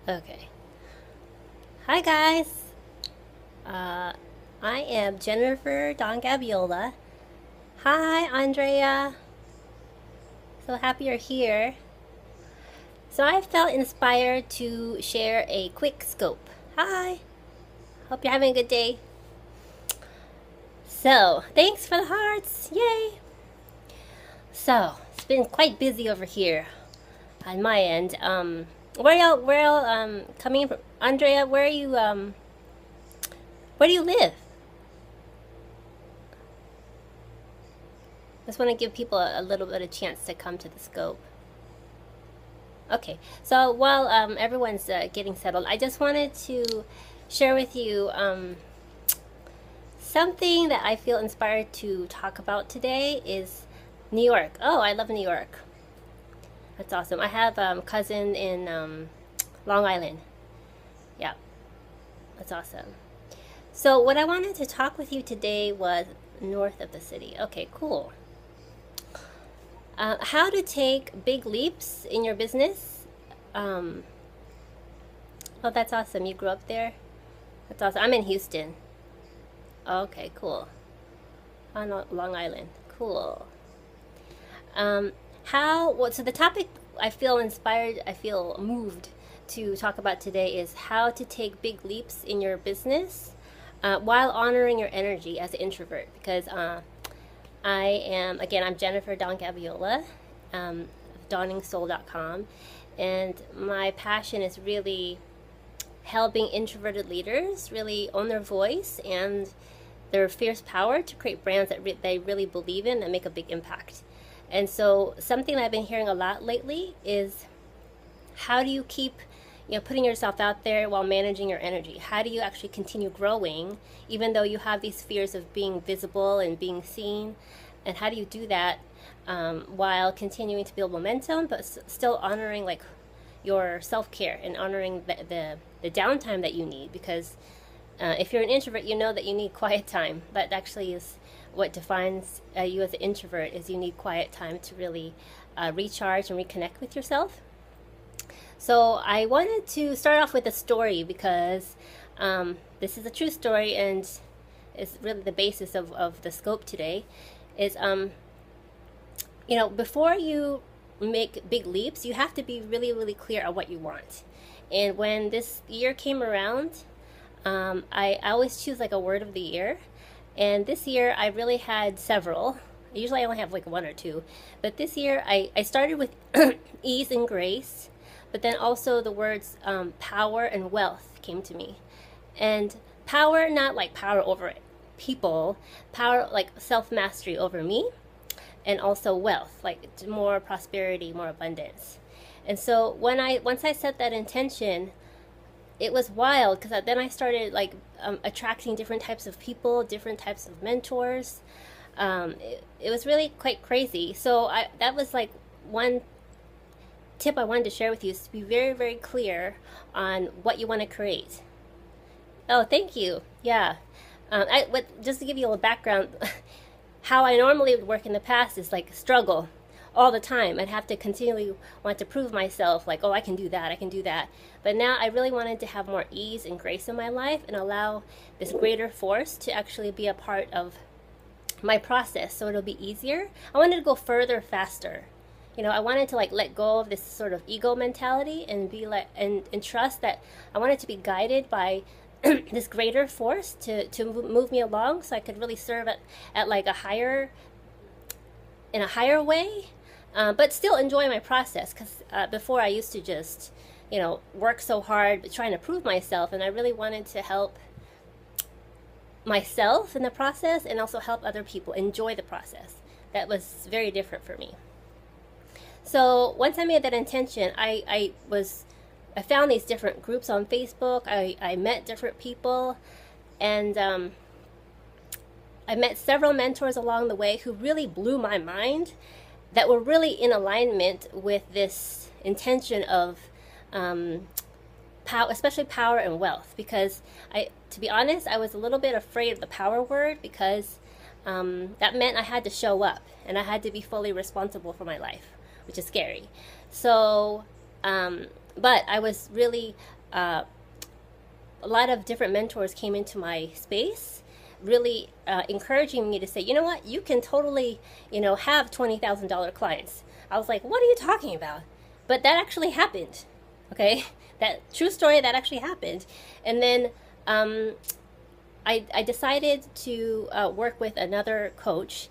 Okay. Hi, guys. Uh, I am Jennifer Don Gabiola. Hi, Andrea. So happy you're here. So I felt inspired to share a quick scope. Hi. Hope you're having a good day. So, thanks for the hearts. Yay. So, it's been quite busy over here on my end. Where y'all coming from? Andrea, where do you live? Just want to give people a little bit of chance to come to the scope. Okay, so while everyone's getting settled, I just wanted to share with you something that I feel inspired to talk about today is New York. Oh, I love New York. That's awesome. I have a cousin in Long Island. Yeah, that's awesome. So what I wanted to talk with you today was north of the city. Okay, cool. How to take big leaps in your business. Um, oh, that's awesome. You grew up there? That's awesome. I'm in Houston. Okay, cool. On Long Island. Cool. So the topic I feel inspired, I feel moved to talk about today is how to take big leaps in your business while honoring your energy as an introvert. Because I'm Jennifer Don Gabiola, of dawningsoul.com, and my passion is really helping introverted leaders really own their voice and their fierce power to create brands that they really believe in and make a big impact. And so something that I've been hearing a lot lately is how do you keep putting yourself out there while managing your energy? How do you actually continue growing even though you have these fears of being visible and being seen? And how do you do that while continuing to build momentum but still honoring like your self-care and honoring the downtime that you need? Because if you're an introvert, you know that you need quiet time. That actually is what defines you as an introvert, is you need quiet time to really recharge and reconnect with yourself. So I wanted to start off with a story because this is a true story and is really the basis of the scope today. Is before you make big leaps, you have to be really, really clear on what you want. And when this year came around, I always choose like a word of the year. And this year I really had several. Usually I only have like one or two. But this year I started with ease and grace. But then also the words power and wealth came to me. And power, not like power over people, power like self-mastery over me. And also wealth, like more prosperity, more abundance. And so once I set that intention, it was wild because then I started like attracting different types of people, different types of mentors. It was really quite crazy. So that was like one tip I wanted to share with you, is to be very, very clear on what you want to create. Oh, thank you. Yeah. Just to give you a little background, how I normally would work in the past is like struggle all the time. I'd have to continually want to prove myself, like, oh, I can do that, I can do that. But now I really wanted to have more ease and grace in my life and allow this greater force to actually be a part of my process so it'll be easier. I wanted to go further, faster. I wanted to like let go of this sort of ego mentality and be like and trust that I wanted to be guided by this greater force to move me along so I could really serve at like in a higher way, but still enjoy my process. Because before I used to just, work so hard trying to prove myself, and I really wanted to help myself in the process and also help other people enjoy the process. That was very different for me. So once I made that intention, I found these different groups on Facebook. I met different people, and I met several mentors along the way who really blew my mind, that were really in alignment with this intention of especially power and wealth. Because to be honest, I was a little bit afraid of the power word, because that meant I had to show up and I had to be fully responsible for my life, which is scary. So, but I was really a lot of different mentors came into my space, really encouraging me to say, you know what, you can totally, have $20,000 clients. I was like, what are you talking about? But that actually happened. Okay, that true story, that actually happened. And then I decided to work with another coach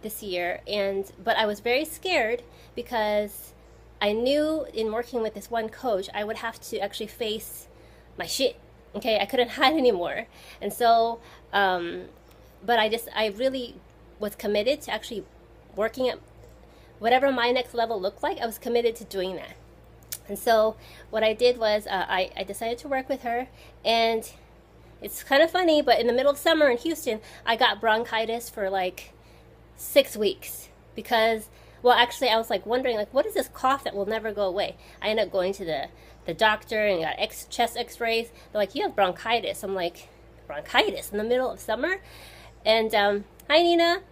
this year, but I was very scared because I knew in working with this one coach, I would have to actually face my shit. Okay, I couldn't hide anymore. And so, but I really was committed to actually working at whatever my next level looked like. I was committed to doing that. And so what I did was I decided to work with her, and it's kind of funny, but in the middle of summer in Houston, I got bronchitis for like 6 weeks because, well, actually I was like wondering, like, what is this cough that will never go away? I ended up going to the doctor and got chest x-rays. They're like, you have bronchitis. I'm like, bronchitis in the middle of summer? And hi, Nina.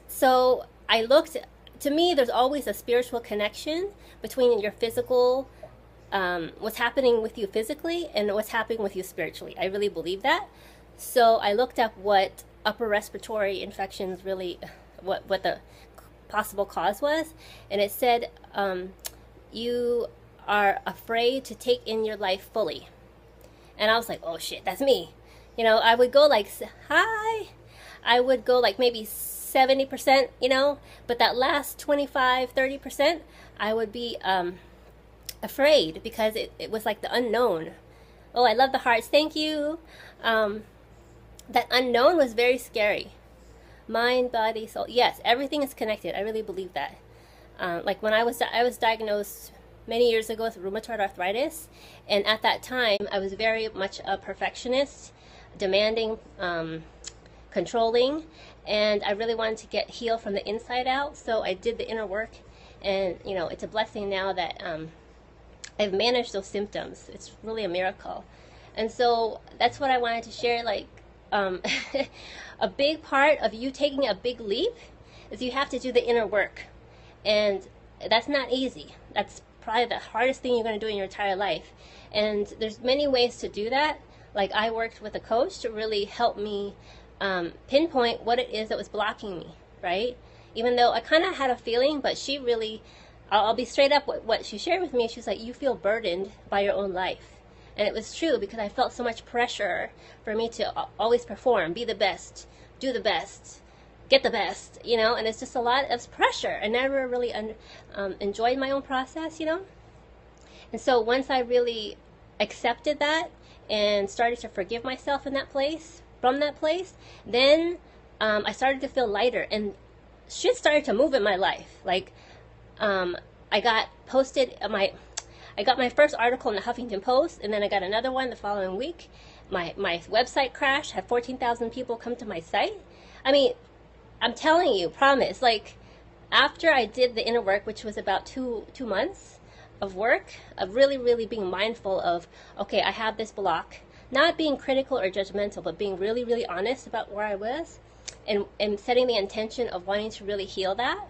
So I looked, to me, there's always a spiritual connection between your physical, what's happening with you physically and what's happening with you spiritually. I really believe that. So I looked up what upper respiratory infections really, what the possible cause was, and it said you are afraid to take in your life fully. And I was like, oh shit, that's me. I would go like, hi. I would go like maybe 70%, but that last 25, 30%, I would be afraid because it was like the unknown. Oh, I love the hearts. Thank you. That unknown was very scary. Mind, body, soul. Yes, everything is connected. I really believe that. Like when I was diagnosed many years ago with rheumatoid arthritis, and at that time I was very much a perfectionist, demanding, controlling, and I really wanted to get healed from the inside out. So I did the inner work, and it's a blessing now that I've managed those symptoms. It's really a miracle. And so that's what I wanted to share. Like a big part of you taking a big leap is you have to do the inner work, and that's not easy. That's probably the hardest thing you're going to do in your entire life. And there's many ways to do that. Like I worked with a coach to really help me pinpoint what it is that was blocking me, right? Even though I kind of had a feeling, but she really, I'll be straight up with what she shared with me. She was like, you feel burdened by your own life. And it was true because I felt so much pressure for me to always perform, be the best, do the best, get the best, and it's just a lot of pressure. I never really enjoyed my own process, And so once I really accepted that and started to forgive myself in that place, from that place, then I started to feel lighter, and shit started to move in my life. Like I got my first article in the Huffington Post, and then I got another one the following week. My website crashed, had 14,000 people come to my site. I mean, I'm telling you, promise, like after I did the inner work, which was about two months of work, of really, really being mindful of, okay, I have this block, not being critical or judgmental, but being really, really honest about where I was, and setting the intention of wanting to really heal that.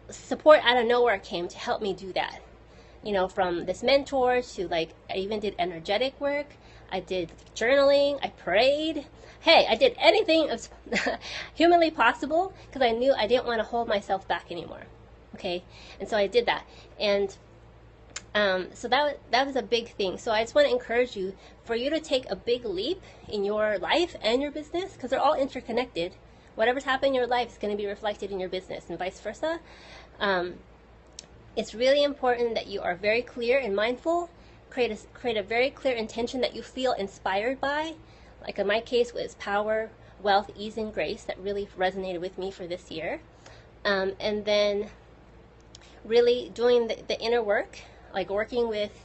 Support out of nowhere came to help me do that. From this mentor to like, I even did energetic work. I did journaling. I prayed. Hey, I did anything humanly possible because I knew I didn't want to hold myself back anymore. Okay, and so I did that, and so that was a big thing. So I just want to encourage you for you to take a big leap in your life and your business, because they're all interconnected. Whatever's happening in your life is going to be reflected in your business, and vice versa. It's really important that you are very clear and mindful. Create a very clear intention that you feel inspired by. Like in my case, it was power, wealth, ease, and grace that really resonated with me for this year. And then really doing the inner work, like working with,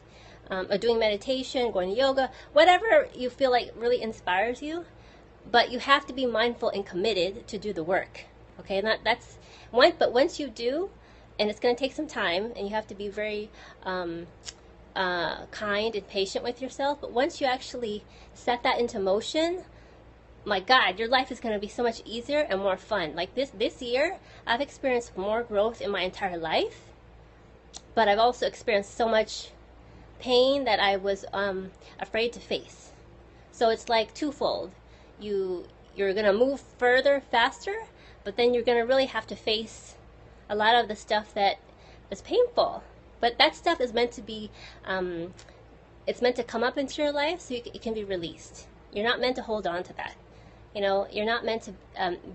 or doing meditation, going to yoga, whatever you feel like really inspires you. But you have to be mindful and committed to do the work. Okay, but once you do, and it's going to take some time, and you have to be very kind and patient with yourself. But once you actually set that into motion, my God, your life is going to be so much easier and more fun. Like this year, I've experienced more growth in my entire life. but I've also experienced so much pain that I was afraid to face. So it's like twofold. You're gonna move further faster, but then you're gonna really have to face a lot of the stuff that is painful. But that stuff is meant to be, it's meant to come up into your life so it can be released. You're not meant to hold on to that. You know, you're not meant to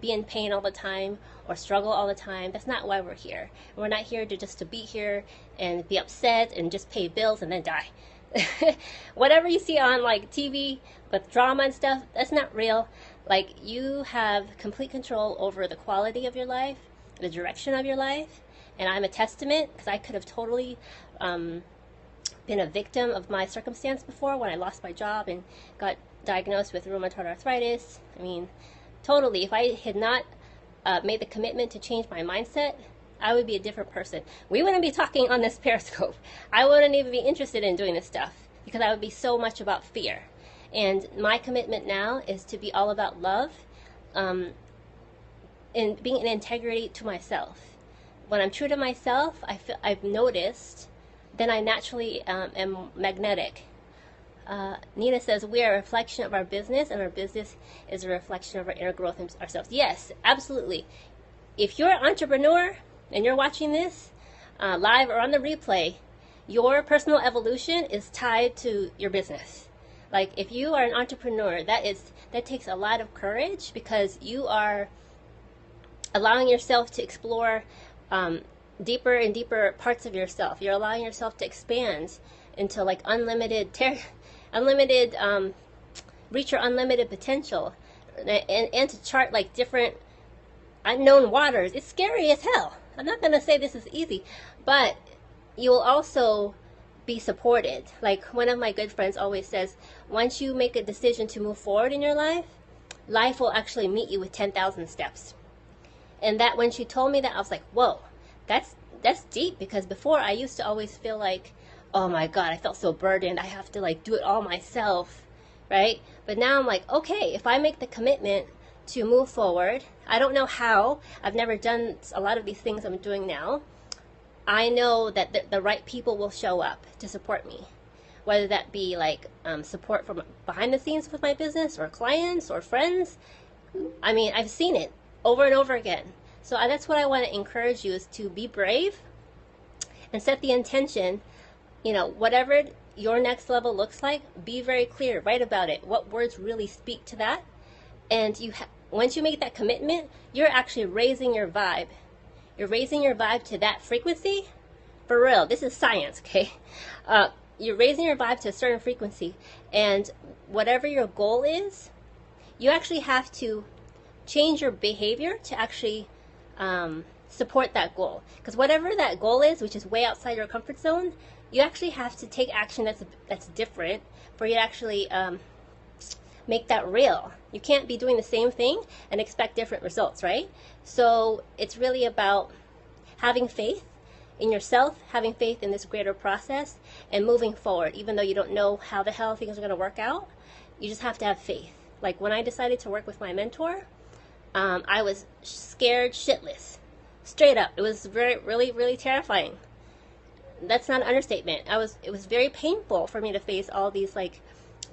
be in pain all the time or struggle all the time. That's not why we're here. We're not here to be here and be upset and just pay bills and then die. Whatever you see on like TV with drama and stuff, that's not real. Like, you have complete control over the quality of your life, the direction of your life, and I'm a testament, because I could have totally been a victim of my circumstance before when I lost my job and got diagnosed with rheumatoid arthritis. I mean, totally, if I had not made the commitment to change my mindset, I would be a different person. We wouldn't be talking on this Periscope. I wouldn't even be interested in doing this stuff because I would be so much about fear. And my commitment now is to be all about love and being in integrity to myself. When I'm true to myself, I've noticed, then I naturally am magnetic. Nina says, we are a reflection of our business, and our business is a reflection of our inner growth in ourselves. Yes, absolutely. If you're an entrepreneur and you're watching this live or on the replay, your personal evolution is tied to your business. Like, if you are an entrepreneur, that takes a lot of courage, because you are allowing yourself to explore deeper and deeper parts of yourself. You're allowing yourself to expand into like reach your unlimited potential, and to chart like different unknown waters. It's scary as hell. I'm not gonna say this is easy, but you'll also be supported. Like, one of my good friends always says, once you make a decision to move forward in your life, life will actually meet you with 10,000 steps. And that, when she told me that, I was like, whoa, that's deep, because before I used to always feel like, oh my God, I felt so burdened. I have to like do it all myself, right? But now I'm like, okay, if I make the commitment to move forward, I don't know how. I've never done a lot of these things I'm doing now. I know that the right people will show up to support me, whether that be like support from behind the scenes with my business, or clients, or friends. I mean, I've seen it over and over again. So that's what I want to encourage you, is to be brave and set the intention. You know, whatever your next level looks like, be very clear, write about it. What words really speak to that? And once you make that commitment, you're actually raising your vibe. You're raising your vibe to that frequency. For real, this is science, okay? You're raising your vibe to a certain frequency, and whatever your goal is, you actually have to change your behavior to actually support that goal. Because whatever that goal is, which is way outside your comfort zone, you actually have to take action that's different for you to actually make that real. You can't be doing the same thing and expect different results, right? So it's really about having faith in yourself, having faith in this greater process, and moving forward. Even though you don't know how the hell things are going to work out, you just have to have faith. Like, when I decided to work with my mentor, I was scared shitless. Straight up. It was really terrifying. That's not an understatement. It was very painful for me to face all these like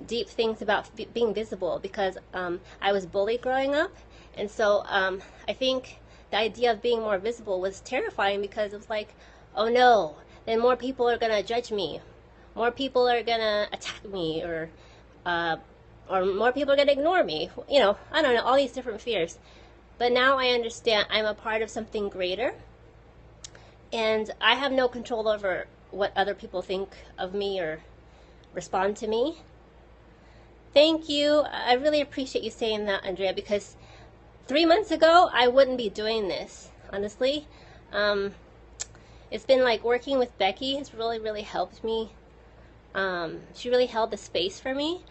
deep things about being visible, because I was bullied growing up. And so I think the idea of being more visible was terrifying, because it was like, oh no, then more people are going to judge me. More people are going to attack me, or more people are going to ignore me. You know, I don't know, all these different fears. But now I understand I'm a part of something greater, and I have no control over what other people think of me or respond to me. Thank you. I really appreciate you saying that, Andrea, because 3 months ago, I wouldn't be doing this, honestly. It's been like working with Becky has really helped me. She really held the space for me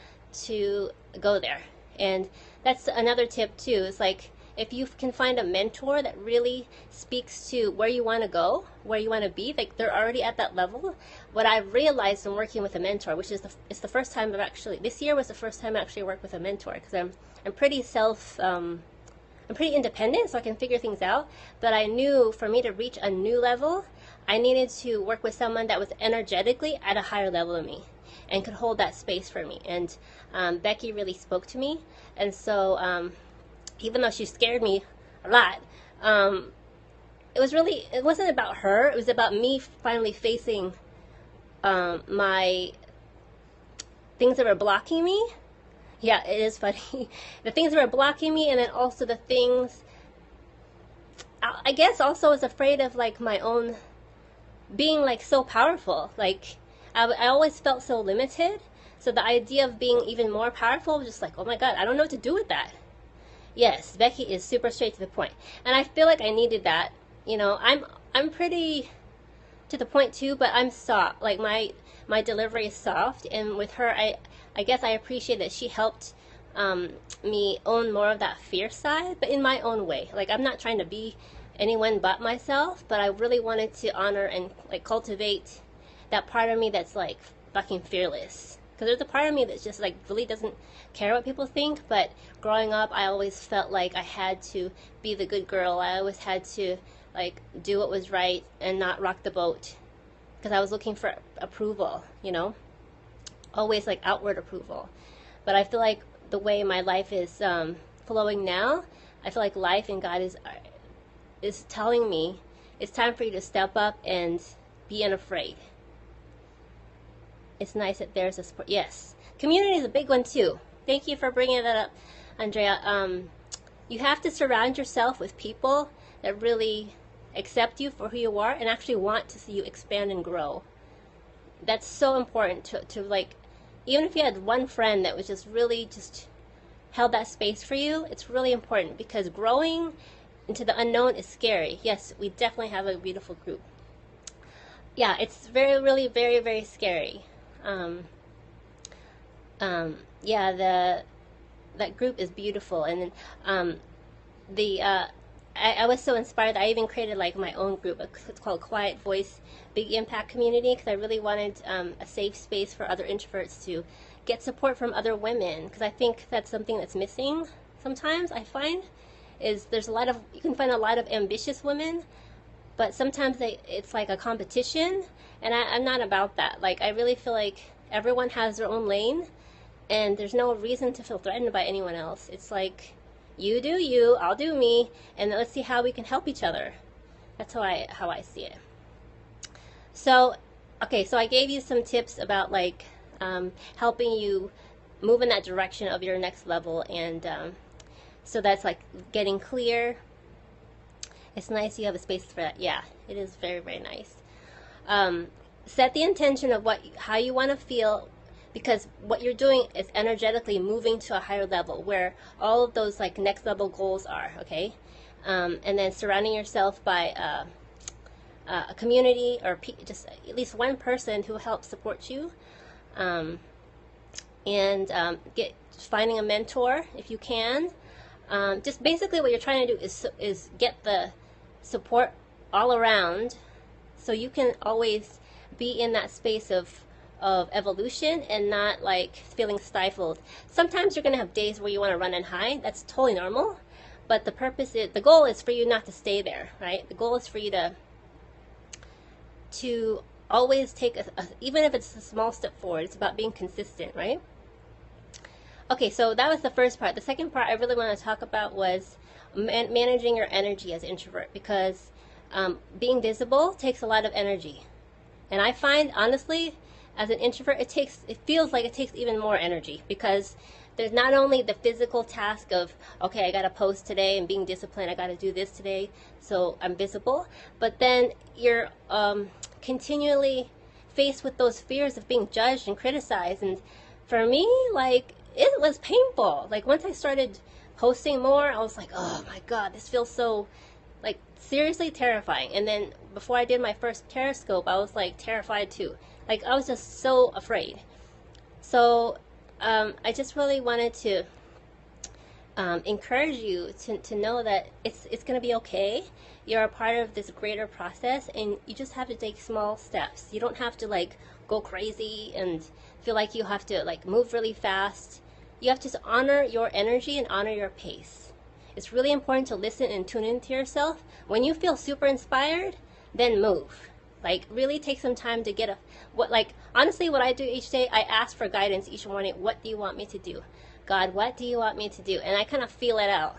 to go there. And that's another tip too. It's like, if you can find a mentor that really speaks to where you want to go, where you want to be, like they're already at that level. What I've realized in working with a mentor, which is it's the first time this year was the first time I actually worked with a mentor, because I'm pretty I'm pretty independent, so I can figure things out. But I knew for me to reach a new level, I needed to work with someone that was energetically at a higher level than me and could hold that space for me. And Becky really spoke to me. And so even though she scared me a lot, it wasn't about her. It was about me finally facing my things that were blocking me. Yeah, it is funny. The things that were blocking me, and then also the things, I guess also I was afraid of like my own being like so powerful. Like I always felt so limited. So the idea of being even more powerful was just like, oh my God, I don't know what to do with that. Yes, Becky is super straight to the point. And I feel like I needed that. You know, I'm pretty to the point too, but I'm soft. Like my delivery is soft, and with her, I guess I appreciate that she helped me own more of that fierce side, but in my own way. Like I'm not trying to be anyone but myself, but I really wanted to honor and like cultivate that part of me that's like fucking fearless. Because there's a part of me that's just like really doesn't care what people think, but growing up I always felt like I had to be the good girl. I always had to like do what was right and not rock the boat because I was looking for approval, you know, always like outward approval. But I feel like the way my life is flowing now, I feel like life and God is telling me it's time for you to step up and be unafraid. It's nice that there's a support. Yes, community is a big one too. Thank you for bringing that up, Andrea. You have to surround yourself with people that really accept you for who you are and actually want to see you expand and grow. That's so important to like, even if you had one friend that was just really just held that space for you, it's really important because growing into the unknown is scary. Yes, we definitely have a beautiful group. Yeah, it's really, very, very scary. Yeah, that group is beautiful, and I was so inspired that I even created like my own group. It's called Quiet Voice Big Impact Community because I really wanted a safe space for other introverts to get support from other women, because I think that's something that's missing sometimes. I find is you can find a lot of ambitious women, but sometimes it's like a competition, and I'm not about that. Like I really feel like everyone has their own lane, and there's no reason to feel threatened by anyone else. It's like, you do you, I'll do me, and let's see how we can help each other. That's how I see it. So, okay, so I gave you some tips about like helping you move in that direction of your next level, and so that's like getting clear. It's nice you have a space for that. Yeah, it is very, very nice. Set the intention of how you want to feel, because what you're doing is energetically moving to a higher level where all of those like next level goals are, okay? And then surrounding yourself by a community or just at least one person who helps support you, and finding a mentor if you can. Just basically what you're trying to do is get the support all around so you can always be in that space of evolution and not like feeling stifled. Sometimes you're going to have days where you want to run and hide. That's totally normal. But the goal is for you not to stay there, right? The goal is for you to always take even if it's a small step forward. It's about being consistent, right? Okay, so that was the first part. The second part I really want to talk about was managing your energy as an introvert, because being visible takes a lot of energy. And I find, honestly, as an introvert, it feels like it takes even more energy, because there's not only the physical task of, okay, I got to post today and being disciplined, I got to do this today, so I'm visible, but then you're continually faced with those fears of being judged and criticized. And for me, like, it was painful. Like once I started posting more, I was like, oh my God, this feels so like seriously terrifying. And then before I did my first Periscope, I was like terrified too. Like I was just so afraid. So I just really wanted to encourage you to know that it's going to be okay. You're a part of this greater process, and you just have to take small steps. You don't have to like go crazy and feel like you have to like move really fast. You have to just honor your energy and honor your pace. It's really important to listen and tune into yourself. When you feel super inspired, then move. Like really take some time to get a what like honestly what I do each day, I ask for guidance each morning. What do you want me to do? God, what do you want me to do? And I kind of feel it out.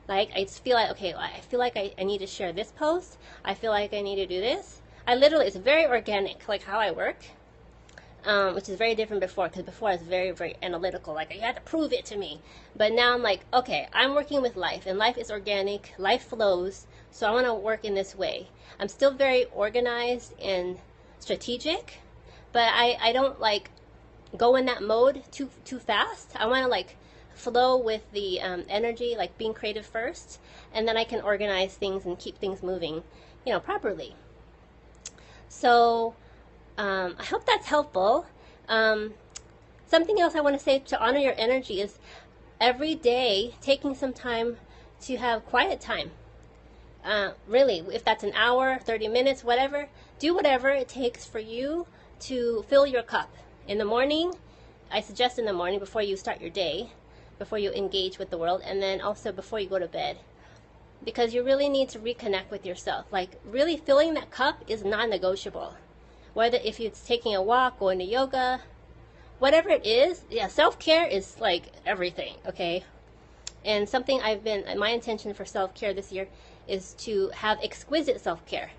Like I just feel like, okay, I feel like I need to share this post. I feel like I need to do this. I literally, it's very organic, like how I work, which is very different before, because before I was very, very analytical. Like you had to prove it to me. But now I'm like, okay, I'm working with life, and life is organic. Life flows. So I want to work in this way. I'm still very organized and strategic, but I don't like go in that mode too fast. I want to like flow with the energy, like being creative first, and then I can organize things and keep things moving, properly. So I hope that's helpful. Something else I want to say to honor your energy is every day taking some time to have quiet time. Really, if that's an hour, 30 minutes, whatever, do whatever it takes for you to fill your cup. In the morning, I suggest in the morning before you start your day, before you engage with the world, and then also before you go to bed. Because you really need to reconnect with yourself. Like really filling that cup is non-negotiable. Whether if it's taking a walk, going to yoga, whatever it is, yeah, self-care is like everything, okay? And something my intention for self-care this year is to have exquisite self-care.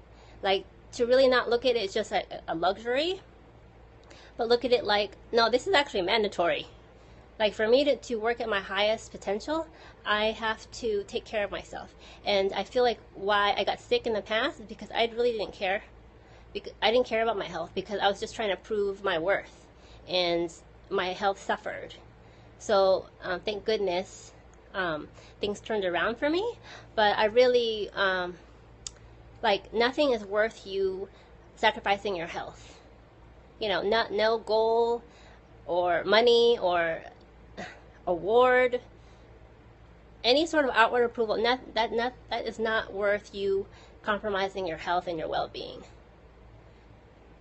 Like to really not look at it as just a luxury, but look at it like, no, this is actually mandatory. Like for me to work at my highest potential, I have to take care of myself. And I feel like why I got sick in the past is because I really didn't care. I didn't care about my health because I was just trying to prove my worth. And my health suffered. So thank goodness things turned around for me. But I really, like nothing is worth you sacrificing your health. No goal or money or award, any sort of outward approval, that is not worth you compromising your health and your well-being.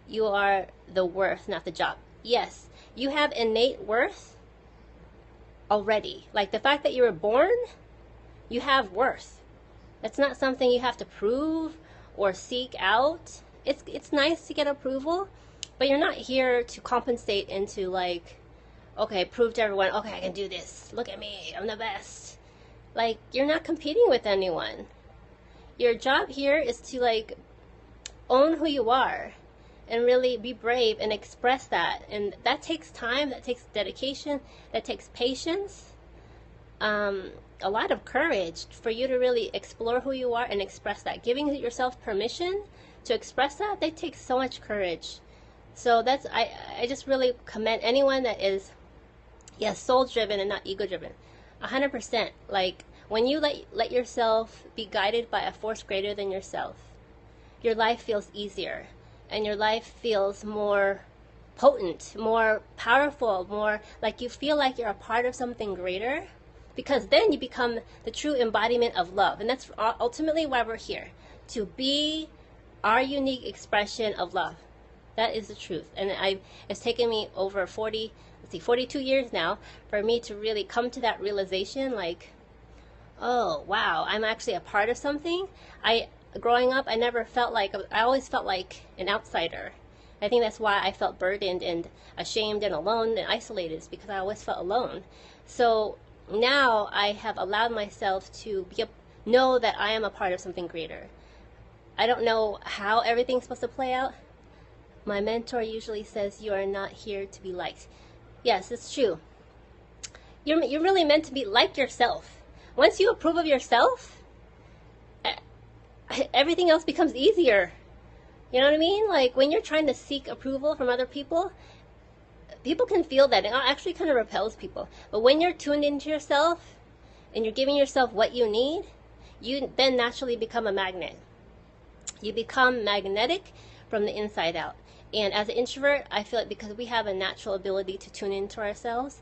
You are the worth, not the job. Yes, you have innate worth already. Like the fact that you were born, you have worth. That's not something you have to prove or seek out. It's nice to get approval, but you're not here to compensate into like, okay, prove to everyone, okay, I can do this. Look at me, I'm the best. Like, you're not competing with anyone. Your job here is to like own who you are and really be brave and express that. And that takes time, that takes dedication, that takes patience, a lot of courage for you to really explore who you are and express that. Giving yourself permission to express that takes so much courage. So I just really commend anyone that is, yes, soul-driven and not ego-driven. 100%. Like, when you let yourself be guided by a force greater than yourself, your life feels easier. And your life feels more potent, more powerful, more like you feel like you're a part of something greater. Because then you become the true embodiment of love. And that's ultimately why we're here. To be our unique expression of love. That is the truth. And it's taken me over 42 years now for me to really come to that realization, like, oh, wow, I'm actually a part of something. Growing up, I always felt like an outsider. I think that's why I felt burdened and ashamed and alone and isolated, is because I always felt alone. So now I have allowed myself to know that I am a part of something greater. I don't know how everything's supposed to play out. My mentor usually says, you are not here to be liked. Yes, it's true. You're really meant to be like yourself. Once you approve of yourself, everything else becomes easier. You know what I mean? Like when you're trying to seek approval from other people, people can feel that. It actually kind of repels people. But when you're tuned into yourself and you're giving yourself what you need, you then naturally become a magnet. You become magnetic from the inside out. And as an introvert, I feel like because we have a natural ability to tune into ourselves,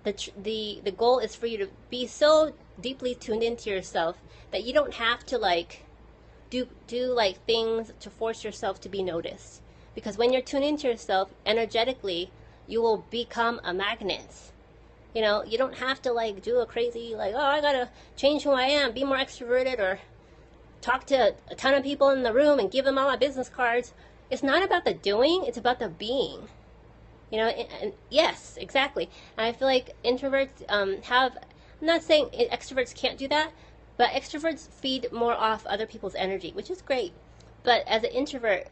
the goal is for you to be so deeply tuned into yourself that you don't have to like do like things to force yourself to be noticed. Because when you're tuned into yourself energetically, you will become a magnet. You don't have to like do a crazy like, oh, I gotta change who I am, be more extroverted, or talk to a ton of people in the room and give them all my business cards. It's not about the doing, it's about the being. You know, and yes, exactly. And I feel like introverts have, I'm not saying extroverts can't do that, but extroverts feed more off other people's energy, which is great. But as an introvert,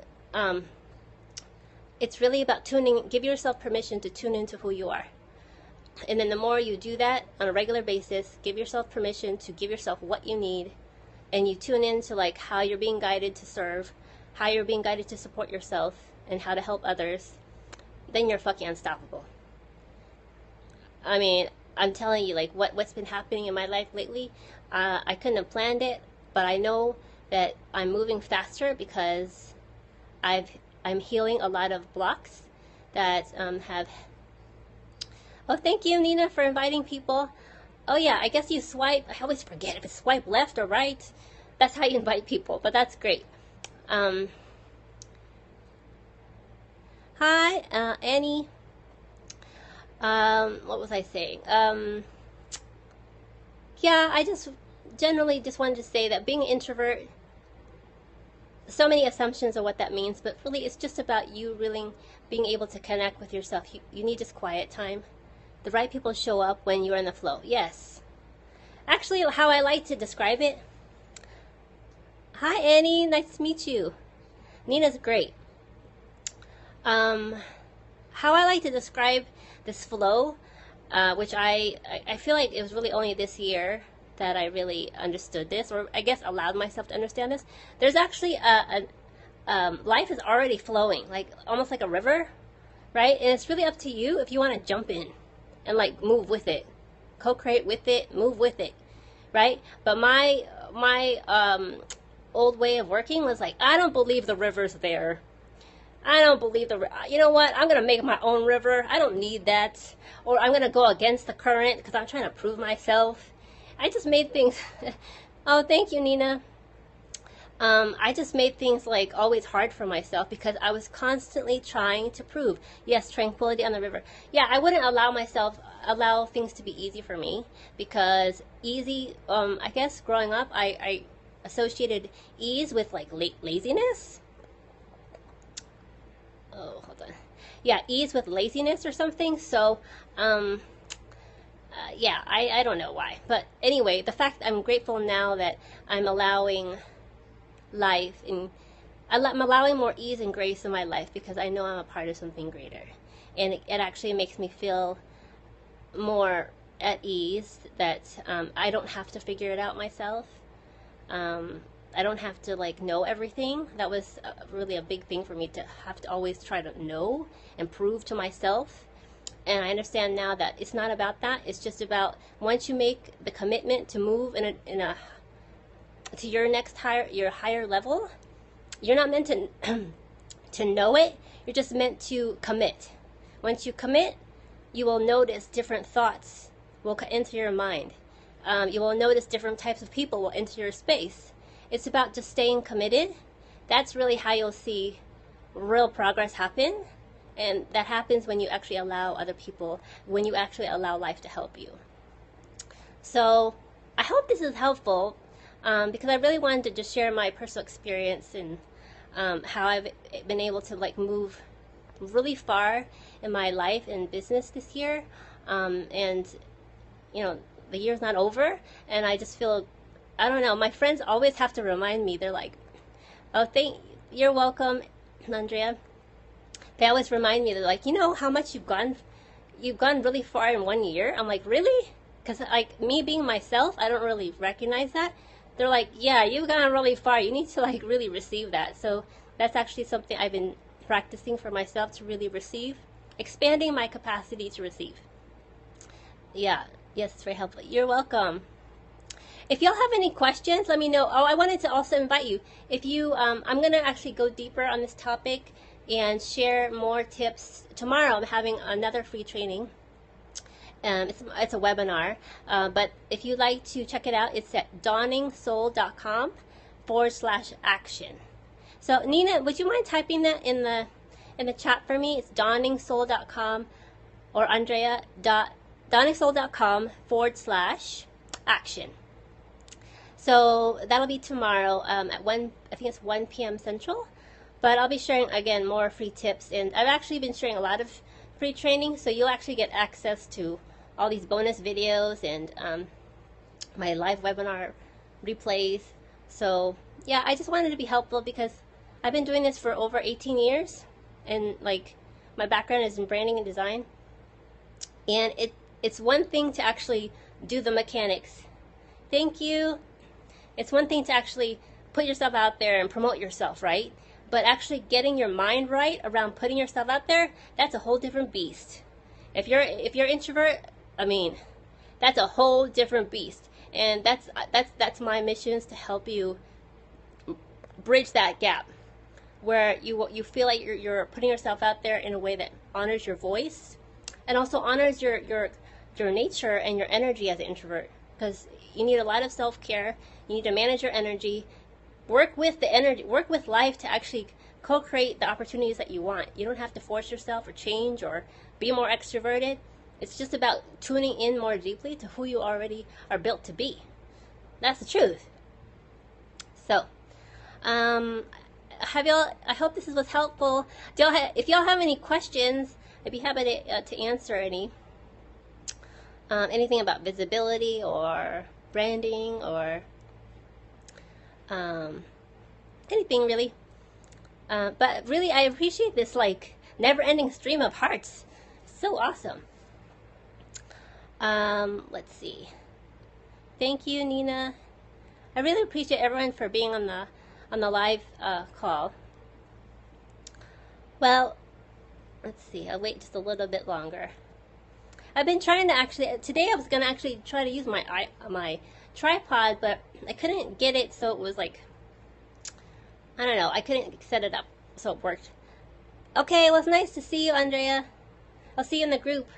it's really about give yourself permission to tune into who you are. And then the more you do that on a regular basis, give yourself permission to give yourself what you need, and you tune into like how you're being guided to serve, how you're being guided to support yourself, and how to help others, then you're fucking unstoppable. I mean, I'm telling you, like what's been happening in my life lately, I couldn't have planned it, but I know that I'm moving faster because I'm healing a lot of blocks that have. Oh, thank you, Nina, for inviting people. Oh yeah, I guess you swipe. I always forget if it's swipe left or right. That's how you invite people, but that's great. Hi, Annie. What was I saying? Yeah, I just generally just wanted to say that being an introvert, so many assumptions of what that means, but really it's just about you really being able to connect with yourself. You need just quiet time. The right people show up when you're in the flow. Yes. Actually, how I like to describe it. Hi, Annie. Nice to meet you. Nina's great. How I like to describe this flow, which I feel like it was really only this year that I really understood this, or I guess allowed myself to understand this. There's actually life is already flowing, like almost like a river, right? And it's really up to you if you want to jump in and like move with it, co-create with it, move with it, right? But my old way of working was like, I don't believe the river's there. I don't believe you know what? I'm going to make my own river. I don't need that. Or I'm going to go against the current because I'm trying to prove myself. I just made things. Oh, thank you, Nina. I just made things like always hard for myself because I was constantly trying to prove. Yes, tranquility on the river. Yeah, I wouldn't allow things to be easy for me because easy, I guess growing up, I associated ease with like laziness. Oh, hold on. Yeah, ease with laziness or something. So, yeah, I don't know why. But anyway, the fact I'm grateful now that I'm allowing life and I'm allowing more ease and grace in my life because I know I'm a part of something greater. And it actually makes me feel more at ease that I don't have to figure it out myself. I don't have to like know everything. That was really a big thing for me to have to always try to know and prove to myself. And I understand now that it's not about that. It's just about once you make the commitment to move to your next higher level, you're not meant to to know it. You're just meant to commit. Once you commit, you will notice different thoughts will enter your mind. You will notice different types of people will enter your space. It's about just staying committed. That's really how you'll see real progress happen. And that happens when you actually allow other people, when you actually allow life to help you. So I hope this is helpful because I really wanted to just share my personal experience and how I've been able to like move really far in my life and business this year. And, you know, the year's not over. And I just feel, I don't know, my friends always have to remind me. They're like, oh, you're welcome, Andrea. They always remind me, they're like, you know how much you've gone really far in 1 year? I'm like, really? Because like me being myself, I don't really recognize that. They're like, yeah, you've gone really far. You need to like really receive that. So that's actually something I've been practicing for myself to really receive, expanding my capacity to receive. Yeah, yes, it's very helpful. You're welcome. If y'all have any questions, let me know. Oh, I wanted to also invite you. If you, I'm going to actually go deeper on this topic and share more tips. Tomorrow I'm having another free training. It's a webinar, but if you'd like to check it out, it's at dawningsoul.com/action. So Nina, would you mind typing that in the chat for me? It's dawningsoul.com or Andrea.dawningsoul.com/action. So that'll be tomorrow at 1, I think it's 1 p.m. Central. But I'll be sharing, again, more free tips. And I've actually been sharing a lot of free training, so you'll actually get access to all these bonus videos and my live webinar replays. So yeah, I just wanted to be helpful because I've been doing this for over 18 years, and like my background is in branding and design. And it's one thing to actually do the mechanics. Thank you. It's one thing to actually put yourself out there and promote yourself, right? But actually getting your mind right around putting yourself out there, that's a whole different beast. If you're introvert, I mean, that's a whole different beast. And that's my mission, is to help you bridge that gap where you feel like you're putting yourself out there in a way that honors your voice and also honors your nature and your energy as an introvert, because you need a lot of self-care. You need to manage your energy, work with the energy, work with life to actually co-create the opportunities that you want. You don't have to force yourself or change or be more extroverted. It's just about tuning in more deeply to who you already are built to be. That's the truth. So, I hope this was helpful. If y'all have any questions, I'd be happy to answer any. Anything about visibility or branding or anything really. But really, I appreciate this like never-ending stream of hearts. So awesome. Let's see. Thank you, Nina. I really appreciate everyone for being on the live call. Well, let's see. I'll wait just a little bit longer. I've been trying to actually, today I was going to actually try to use my tripod, but I couldn't get it, so it was like, I don't know, I couldn't set it up, so it worked. Okay, well, it's nice to see you, Andrea. I'll see you in the group.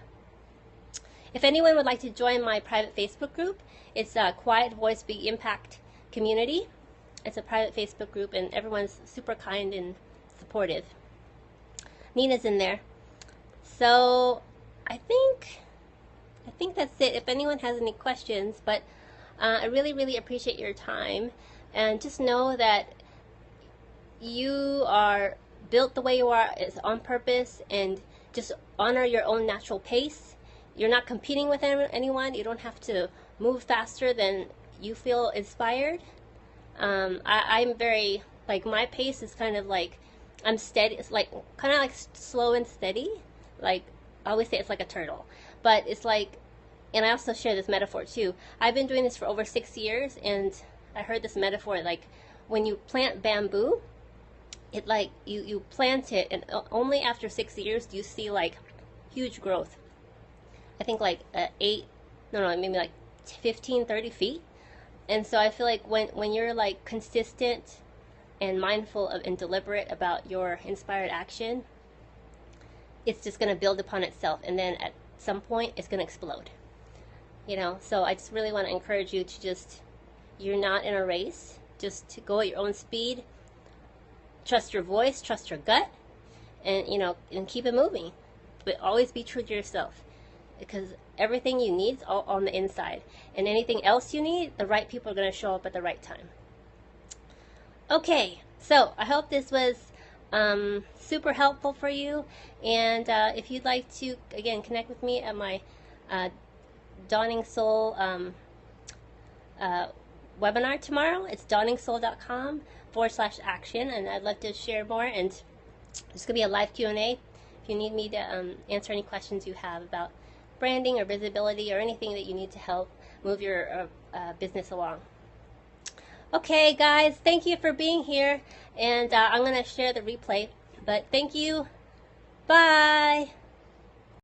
If anyone would like to join my private Facebook group, it's Quiet Voice Big Impact Community. It's a private Facebook group, and everyone's super kind and supportive. Nina's in there. So I think that's it. If anyone has any questions, but I really, really appreciate your time, and just know that you are built the way you are is on purpose, and just honor your own natural pace. You're not competing with anyone. You don't have to move faster than you feel inspired. I'm very, like, my pace is kind of like, I'm steady. It's like kind of like slow and steady. Like, I always say it's like a turtle, but it's like, and I also share this metaphor too. I've been doing this for over 6 years, and I heard this metaphor, like when you plant bamboo, it like you plant it, and only after 6 years do you see like huge growth. I think like maybe like 15, 30 feet. And so I feel like when you're like consistent and mindful of and deliberate about your inspired action, it's just going to build upon itself, and then at some point it's going to explode. So I just really want to encourage you to you're not in a race, just to go at your own speed, trust your voice, trust your gut, and and keep it moving. But always be true to yourself, because everything you need is all on the inside, and anything else you need, the right people are going to show up at the right time. Okay, so I hope this was super helpful for you, and if you'd like to, again, connect with me at my Dawning Soul webinar tomorrow, it's dawningsoul.com/action, and I'd love to share more, and there's going to be a live Q&A if you need me to answer any questions you have about branding or visibility or anything that you need to help move your business along. Okay, guys, thank you for being here, and I'm going to share the replay, but thank you. Bye.